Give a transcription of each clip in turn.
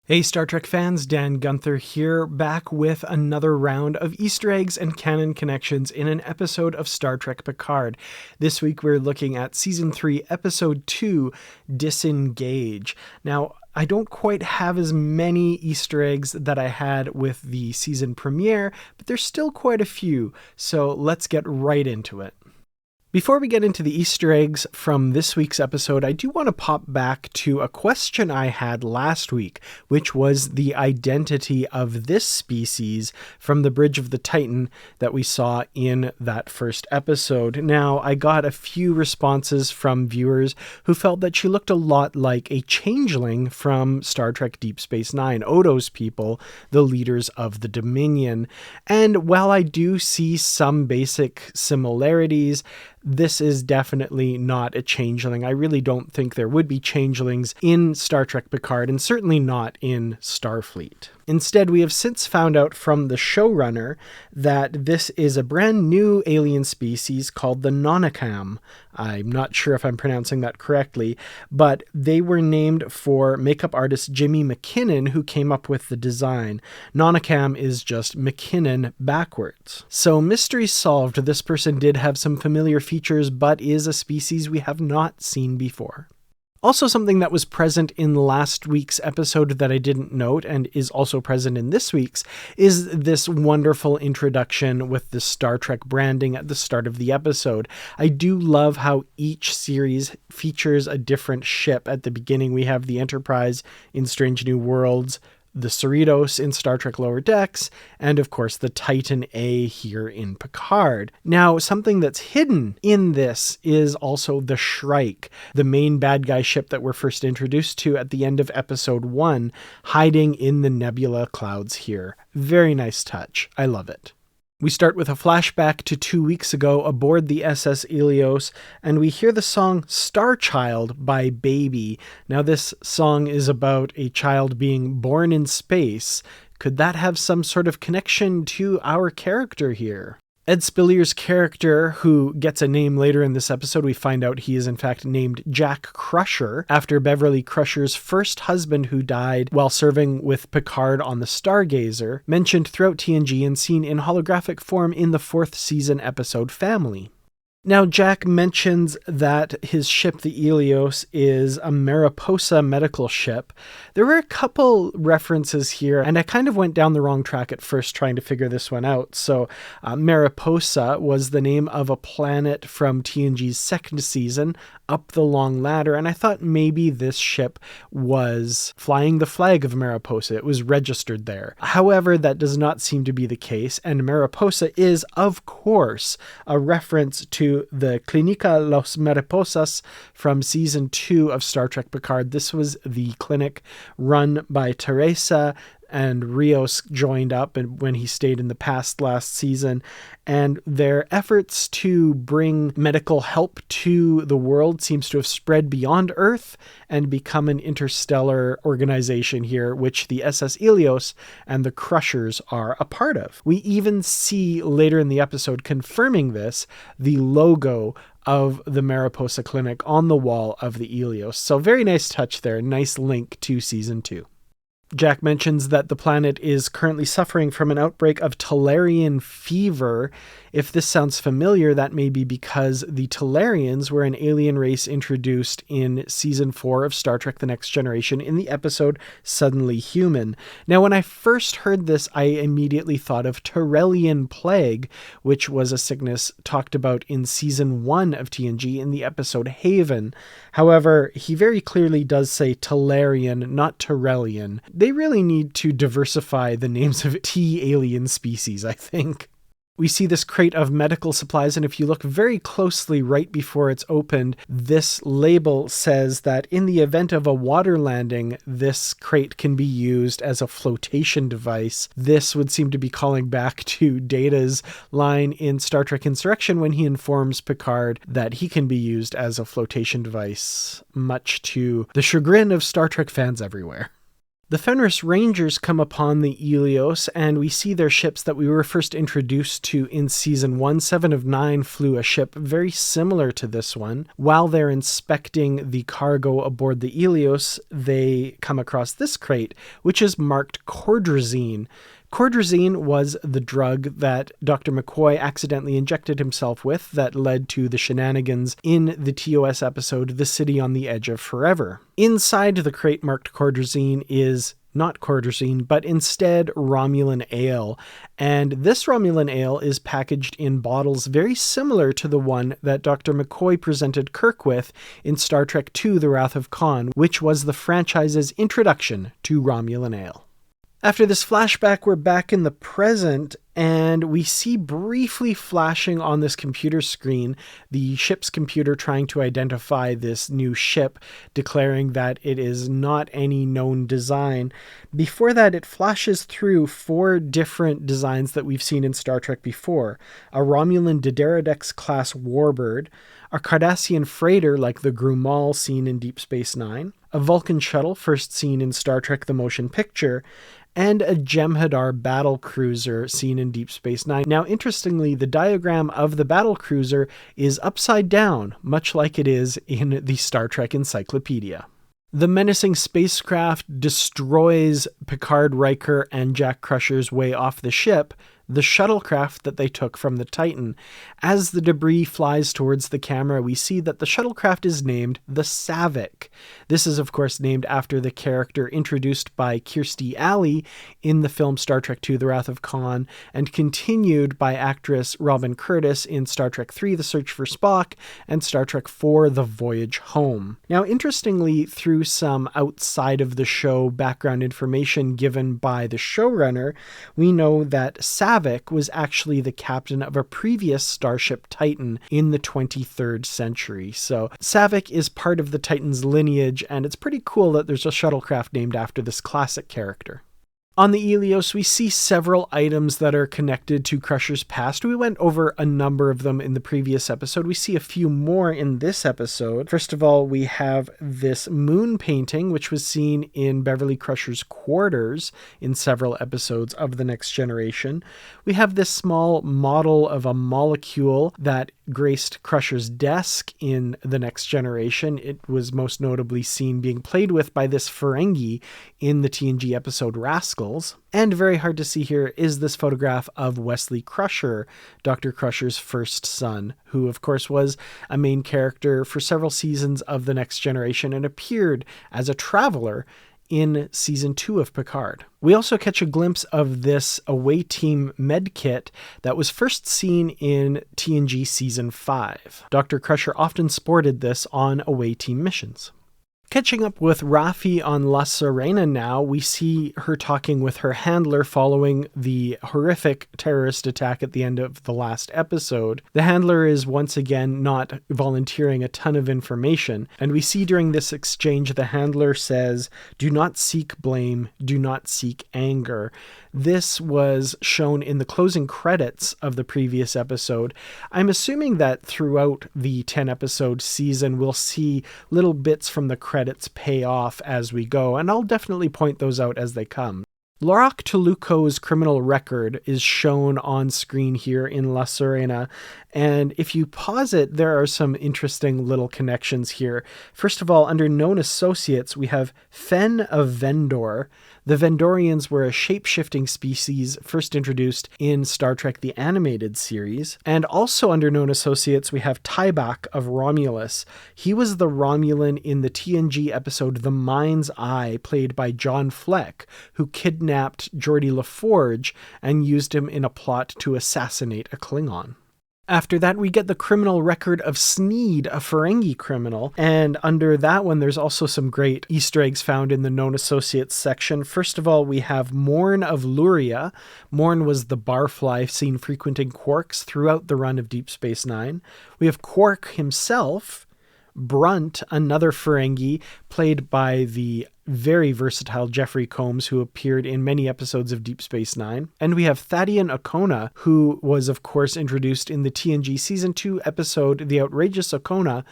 Hey Star Trek fans, Dan Gunther here, back with another round of Easter eggs and canon connections in an episode of Star Trek Picard. This week we're looking at Season 3, Episode 2, Disengage. Now, I don't quite have as many Easter eggs that I had with the season premiere, but there's still quite a few, so let's get right into it. Before we get into the Easter eggs from this week's episode, I do want to pop back to a question I had last week, which was the identity of this species from the Bridge of the Titan that we saw in that first episode. Now, I got a few responses from viewers who felt that she looked a lot like a changeling from Star Trek Deep Space Nine, Odo's people, the leaders of the Dominion. And while I do see some basic similarities, this is definitely not a changeling. I really don't think there would be changelings in Star Trek Picard, and certainly not in Starfleet. Instead, we have since found out from the showrunner that this is a brand new alien species called the Nonacam. I'm not sure if I'm pronouncing that correctly, but they were named for makeup artist Jimmy McKinnon, who came up with the design. Nonacam is just McKinnon backwards. So mystery solved. This person did have some familiar features, but is a species we have not seen before. Also, something that was present in last week's episode that I didn't note and is also present in this week's is this wonderful introduction with the Star Trek branding at the start of the episode. I do love how each series features a different ship. At the beginning, we have the Enterprise in Strange New Worlds, the Cerritos in Star Trek Lower Decks, and of course the Titan A here in Picard. Now, something that's hidden in this is also the Shrike, the main bad guy ship that we're first introduced to at the end of episode 1, hiding in the nebula clouds here. Very nice touch. I love it. We start with a flashback to 2 weeks ago aboard the SS Ilios, and we hear the song Star Child by Baby. Now, this song is about a child being born in space. Could that have some sort of connection to our character here? Ed Spillier's character, who gets a name later in this episode, we find out he is in fact named Jack Crusher, after Beverly Crusher's first husband who died while serving with Picard on the Stargazer, mentioned throughout TNG and seen in holographic form in the 4th season episode Family. Now, Jack mentions that his ship, the Ilios, is a Mariposa medical ship. There were a couple references here, and I kind of went down the wrong track at first trying to figure this one out. So, Mariposa was the name of a planet from TNG's 2nd season, Up the Long Ladder, and I thought maybe this ship was flying the flag of Mariposa. It was registered there. However, that does not seem to be the case, and Mariposa is, of course, a reference to the Clínica Los Mariposas from Season 2 of Star Trek Picard. This was the clinic run by Teresa, and Rios joined up and when he stayed in the past last season, and their efforts to bring medical help to the world seems to have spread beyond Earth and become an interstellar organization here, which the SS Ilios and the Crushers are a part of. We even see later in the episode, confirming this, the logo of the Mariposa Clinic on the wall of the Ilios. So very nice touch there, nice link to Season 2. Jack mentions that the planet is currently suffering from an outbreak of Talarian fever. If this sounds familiar, that may be because the Talarians were an alien race introduced in Season 4 of Star Trek The Next Generation in the episode Suddenly Human. Now, when I first heard this, I immediately thought of Tarelian Plague, which was a sickness talked about in Season 1 of TNG in the episode Haven. However, he very clearly does say Talarian, not Tarelian. They really need to diversify the names of T-alien species, I think. We see this crate of medical supplies, and if you look very closely right before it's opened, this label says that in the event of a water landing, this crate can be used as a flotation device. This would seem to be calling back to Data's line in Star Trek Insurrection when he informs Picard that he can be used as a flotation device, much to the chagrin of Star Trek fans everywhere. The Fenris Rangers come upon the Ilios, and we see their ships that we were first introduced to in Season 1. 7 of 9 flew a ship very similar to this one. While they're inspecting the cargo aboard the Ilios, they come across this crate, which is marked Cordrazine. Cordrazine was the drug that Dr. McCoy accidentally injected himself with that led to the shenanigans in the TOS episode, The City on the Edge of Forever. Inside the crate marked Cordrazine is not Cordrazine, but instead Romulan ale. And this Romulan ale is packaged in bottles very similar to the one that Dr. McCoy presented Kirk with in Star Trek II, The Wrath of Khan, which was the franchise's introduction to Romulan ale. After this flashback, we're back in the present, and we see briefly flashing on this computer screen the ship's computer trying to identify this new ship, declaring that it is not any known design. Before that, it flashes through 4 different designs that we've seen in Star Trek before. A Romulan Dideridex-class warbird, a Cardassian freighter like the Grumall seen in Deep Space Nine, a Vulcan shuttle first seen in Star Trek The Motion Picture, and a Jem'Hadar battle cruiser seen in Deep Space Nine. Now, interestingly, the diagram of the battle cruiser is upside down, much like it is in the Star Trek Encyclopedia. The menacing spacecraft destroys Picard, Riker, and Jack Crusher's way off the ship, the shuttlecraft that they took from the Titan. As the debris flies towards the camera, we see that the shuttlecraft is named the Savick. This is, of course, named after the character introduced by Kirstie Alley in the film Star Trek II, The Wrath of Khan, and continued by actress Robin Curtis in Star Trek III, The Search for Spock, and Star Trek IV, The Voyage Home. Now, interestingly, through some outside of the show background information given by the showrunner, we know that Savick was actually the captain of a previous starship Titan in the 23rd century. So Savick is part of the Titan's lineage, and it's pretty cool that there's a shuttlecraft named after this classic character. On the Ilios, we see several items that are connected to Crusher's past. We went over a number of them in the previous episode. We see a few more in this episode. First of all, we have this moon painting, which was seen in Beverly Crusher's quarters in several episodes of The Next Generation. We have this small model of a molecule that graced Crusher's desk in The Next Generation. It was most notably seen being played with by this Ferengi in the TNG episode Rascals. And very hard to see here is this photograph of Wesley Crusher, Dr. Crusher's first son, who of course was a main character for several seasons of The Next Generation and appeared as a traveler in Season 2 of Picard. We also catch a glimpse of this away team med kit that was first seen in TNG Season 5. Dr. Crusher often sported this on away team missions. Catching up with Raffi on La Sirena now, we see her talking with her handler following the horrific terrorist attack at the end of the last episode. The handler is once again not volunteering a ton of information, and we see during this exchange the handler says, "Do not seek blame, do not seek anger." This was shown in the closing credits of the previous episode. I'm assuming that throughout the 10-episode season, we'll see little bits from the credits pay off as we go, and I'll definitely point those out as they come. Lorak Tuluko's criminal record is shown on screen here in La Sirena, and if you pause it, there are some interesting little connections here. First of all, under known associates, we have Fen of Vendor. The Vendorians were a shape-shifting species first introduced in Star Trek the Animated Series. And also under known associates, we have Tybak of Romulus. He was the Romulan in the TNG episode The Mind's Eye, played by John Fleck, who kidnapped Geordi LaForge and used him in a plot to assassinate a Klingon. After that, we get the criminal record of Sneed, a Ferengi criminal, and under that one, there's also some great Easter eggs found in the known associates section. First of all, we have Morn of Luria. Morn was the barfly seen frequenting Quarks throughout the run of Deep Space Nine. We have Quark himself, Brunt, another Ferengi, played by the very versatile Jeffrey Combs, who appeared in many episodes of Deep Space Nine. And we have Thadian Okona, who was, of course, introduced in the TNG Season 2 episode The Outrageous Okona,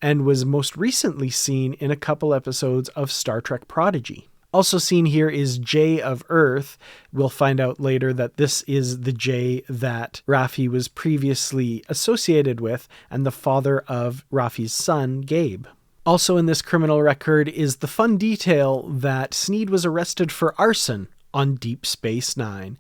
and was most recently seen in a couple episodes of Star Trek Prodigy. Also seen here is Jay of Earth. We'll find out later that this is the Jay that Raffi was previously associated with and the father of Raffi's son, Gabe. Also in this criminal record is the fun detail that Sneed was arrested for arson on Deep Space Nine.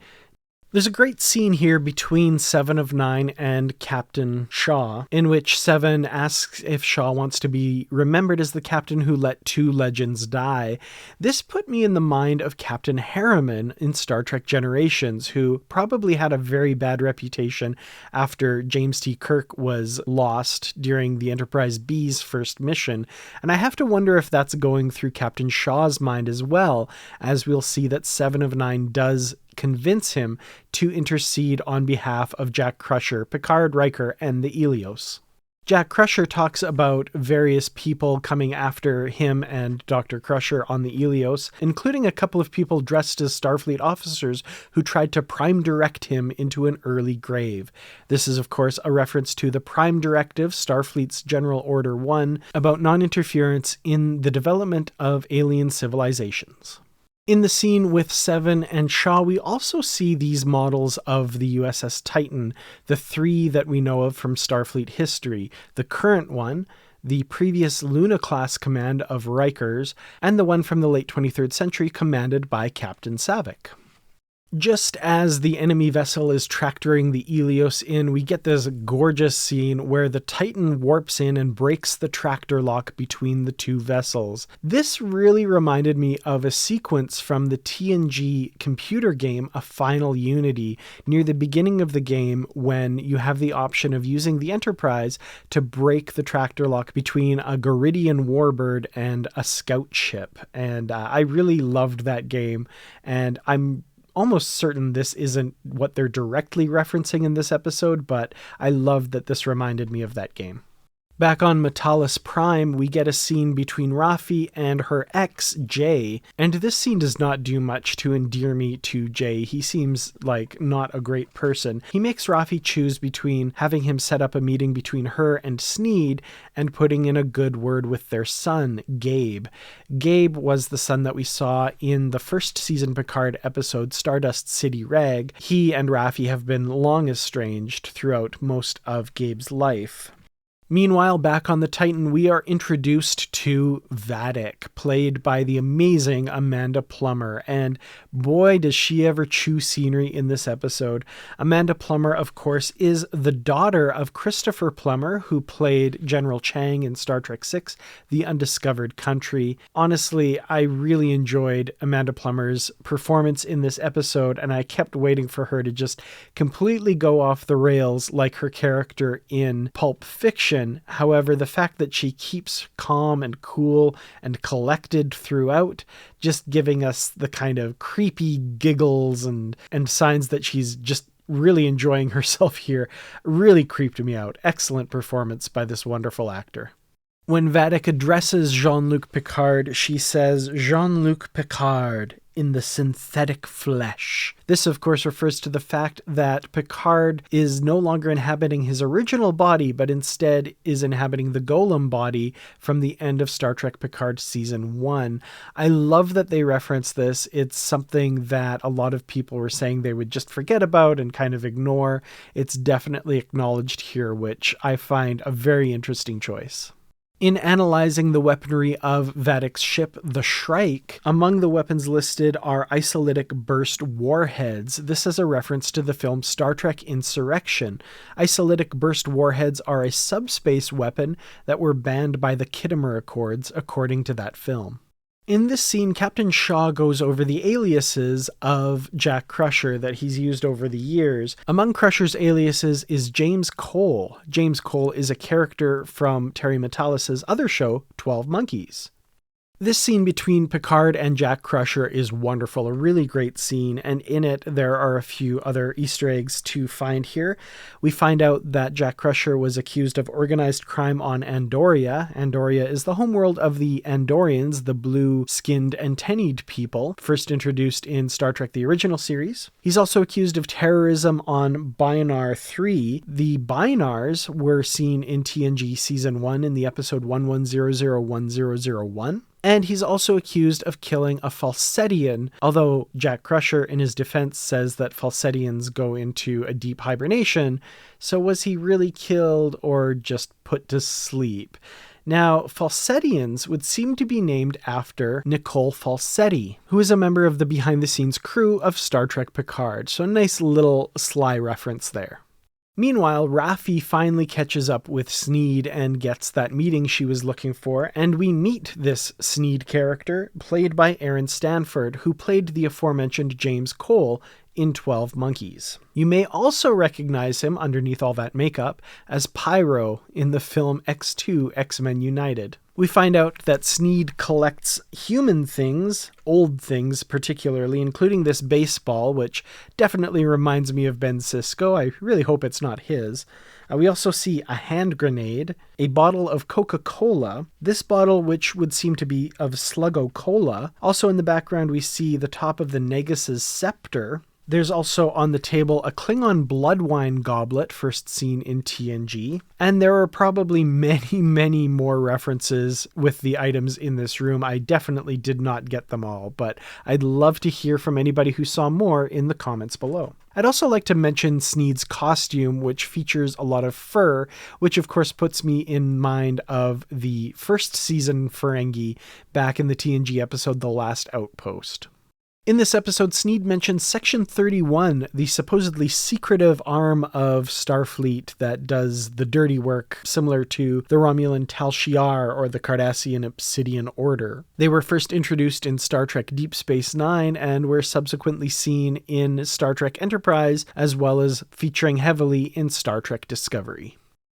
There's a great scene here between Seven of Nine and Captain Shaw, in which Seven asks if Shaw wants to be remembered as the captain who let two legends die. This put me in the mind of Captain Harriman in Star Trek Generations, who probably had a very bad reputation after James T. Kirk was lost during the Enterprise B's first mission. And I have to wonder if that's going through Captain Shaw's mind as well, as we'll see that Seven of Nine does convince him to intercede on behalf of Jack Crusher, Picard, Riker, and the Ilios. Jack Crusher talks about various people coming after him and Dr. Crusher on the Ilios, including a couple of people dressed as Starfleet officers who tried to prime direct him into an early grave. This is, of course, a reference to the Prime Directive, Starfleet's General Order 1, about non-interference in the development of alien civilizations. In the scene with Seven and Shaw, we also see these models of the USS Titan, the three that we know of from Starfleet history, the current one, the previous Luna-class command of Riker's, and the one from the late 23rd century commanded by Captain Savick. Just as the enemy vessel is tractoring the Ilios in, we get this gorgeous scene where the Titan warps in and breaks the tractor lock between the two vessels. This really reminded me of a sequence from the TNG computer game, A Final Unity, near the beginning of the game when you have the option of using the Enterprise to break the tractor lock between a Goridian warbird and a scout ship. And I really loved that game, and I'm almost certain this isn't what they're directly referencing in this episode, but I love that this reminded me of that game. Back on Metalis Prime, we get a scene between Raffi and her ex, Jay, and this scene does not do much to endear me to Jay. He seems like not a great person. He makes Raffi choose between having him set up a meeting between her and Sneed and putting in a good word with their son, Gabe. Gabe was the son that we saw in the first season Picard episode Stardust City Rag. He and Raffi have been long estranged throughout most of Gabe's life. Meanwhile, back on the Titan, we are introduced to Vadic, played by the amazing Amanda Plummer, and boy does she ever chew scenery in this episode. Amanda Plummer, of course, is the daughter of Christopher Plummer, who played General Chang in Star Trek VI, The Undiscovered Country. Honestly, I really enjoyed Amanda Plummer's performance in this episode, and I kept waiting for her to just completely go off the rails like her character in Pulp Fiction. However, the fact that she keeps calm and cool and collected throughout, just giving us the kind of creepy giggles and signs that she's just really enjoying herself here, really creeped me out. Excellent performance by this wonderful actor. When Vadic addresses Jean-Luc Picard, she says, "Jean-Luc Picard, in the synthetic flesh." This, of course, refers to the fact that Picard is no longer inhabiting his original body, but instead is inhabiting the Golem body from the end of Star Trek Picard Season 1. I love that they reference this. It's something that a lot of people were saying they would just forget about and kind of ignore. It's definitely acknowledged here, which I find a very interesting choice. In analyzing the weaponry of Vadic's ship, the Shrike, among the weapons listed are isolytic burst warheads. This is a reference to the film Star Trek Insurrection. Isolytic burst warheads are a subspace weapon that were banned by the Khitomer Accords, according to that film. In this scene, Captain Shaw goes over the aliases of Jack Crusher that he's used over the years. Among Crusher's aliases is James Cole. James Cole is a character from Terry Metalis' other show, 12 Monkeys. This scene between Picard and Jack Crusher is wonderful, a really great scene, and in it there are a few other Easter eggs to find here. We find out that Jack Crusher was accused of organized crime on Andoria. Andoria is the homeworld of the Andorians, the blue-skinned antennaed people, first introduced in Star Trek the original series. He's also accused of terrorism on Bionar 3. The Binars were seen in TNG Season 1 in the episode 11001001. And he's also accused of killing a Falsetian, although Jack Crusher in his defense says that Falsetians go into a deep hibernation. So was he really killed or just put to sleep? Now, Falsetians would seem to be named after Nicole Falsetti, who is a member of the behind-the-scenes crew of Star Trek Picard. So a nice little sly reference there. Meanwhile, Raffi finally catches up with Sneed and gets that meeting she was looking for, and we meet this Sneed character, played by Aaron Stanford, who played the aforementioned James Cole in 12 Monkeys. You may also recognize him underneath all that makeup as Pyro in the film X2 X-Men United. We find out that Sneed collects human things, old things particularly, including this baseball, which definitely reminds me of Ben Sisko. I really hope it's not his. We also see a hand grenade, a bottle of Coca-Cola, this bottle which would seem to be of Sluggo-Cola. Also in the background we see the top of the Negus' scepter. There's also on the table a Klingon blood wine goblet, first seen in TNG. And there are probably many, many more references with the items in this room. I definitely did not get them all, but I'd love to hear from anybody who saw more in the comments below. I'd also like to mention Sneed's costume, which features a lot of fur, which of course puts me in mind of the first season Ferengi back in the TNG episode The Last Outpost. In this episode, Sneed mentions Section 31, the supposedly secretive arm of Starfleet that does the dirty work, similar to the Romulan Tal Shiar or the Cardassian Obsidian Order. They were first introduced in Star Trek Deep Space Nine and were subsequently seen in Star Trek Enterprise, as well as featuring heavily in Star Trek Discovery.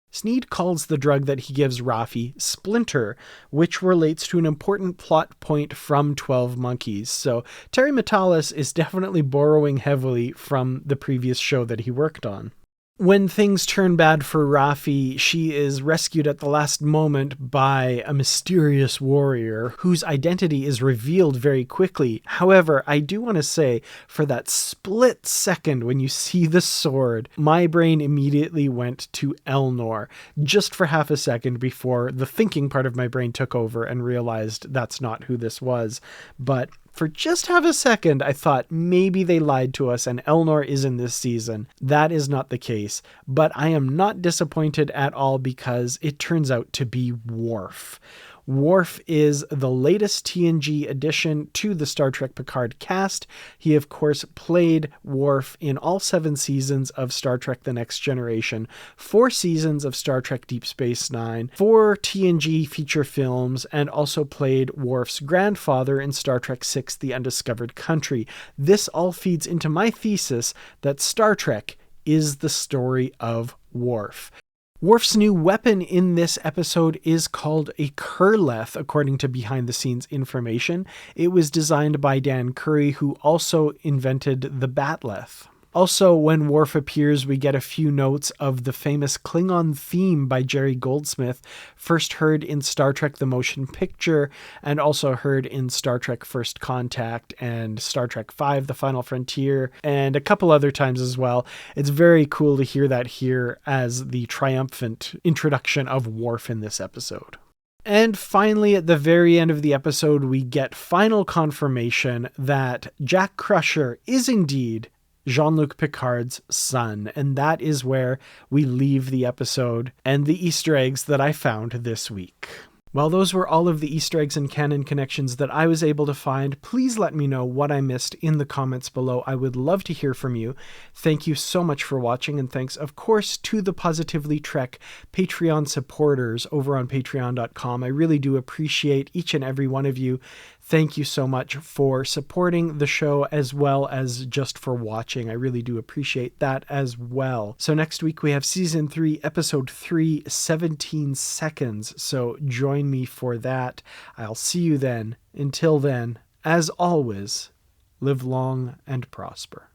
Sneed calls the drug that he gives Raffi Splinter, which relates to an important plot point from 12 Monkeys. So Terry Matalas is definitely borrowing heavily from the previous show that he worked on. When things turn bad for Raffi, she is rescued at the last moment by a mysterious warrior whose identity is revealed very quickly. However, I do want to say, for that split second when you see the sword, my brain immediately went to Elnor, just for half a second before the thinking part of my brain took over and realized that's not who this was. But for just half a second, I thought maybe they lied to us and Elnor is in this season. That is not the case, but I am not disappointed at all because it turns out to be Worf. Worf is the latest TNG addition to the Star Trek Picard cast. He, of course, played Worf in all 7 seasons of Star Trek The Next Generation, 4 seasons of Star Trek Deep Space Nine, 4 TNG feature films, and also played Worf's grandfather in Star Trek VI The Undiscovered Country. This all feeds into my thesis that Star Trek is the story of Worf. Worf's new weapon in this episode is called a Kurleth, according to behind-the-scenes information. It was designed by Dan Curry, who also invented the Batleth. Also, when Worf appears, we get a few notes of the famous Klingon theme by Jerry Goldsmith, first heard in Star Trek The Motion Picture, and also heard in Star Trek First Contact and Star Trek V The Final Frontier, and a couple other times as well. It's very cool to hear that here as the triumphant introduction of Worf in this episode. And finally, at the very end of the episode, we get final confirmation that Jack Crusher is indeed Jean-Luc Picard's son, and that is where we leave the episode and the Easter eggs that I found this week. Well, those were all of the Easter eggs and canon connections that I was able to find. Please let me know what I missed in the comments below. I would love to hear from you. Thank you so much for watching, and thanks, of course, to the Positively Trek Patreon supporters over on patreon.com. I really do appreciate each and every one of you. Thank you so much for supporting the show as well as just for watching. I really do appreciate that as well. So next week we have Season 3, Episode 3, 17 Seconds. So join me for that. I'll see you then. Until then, as always, live long and prosper.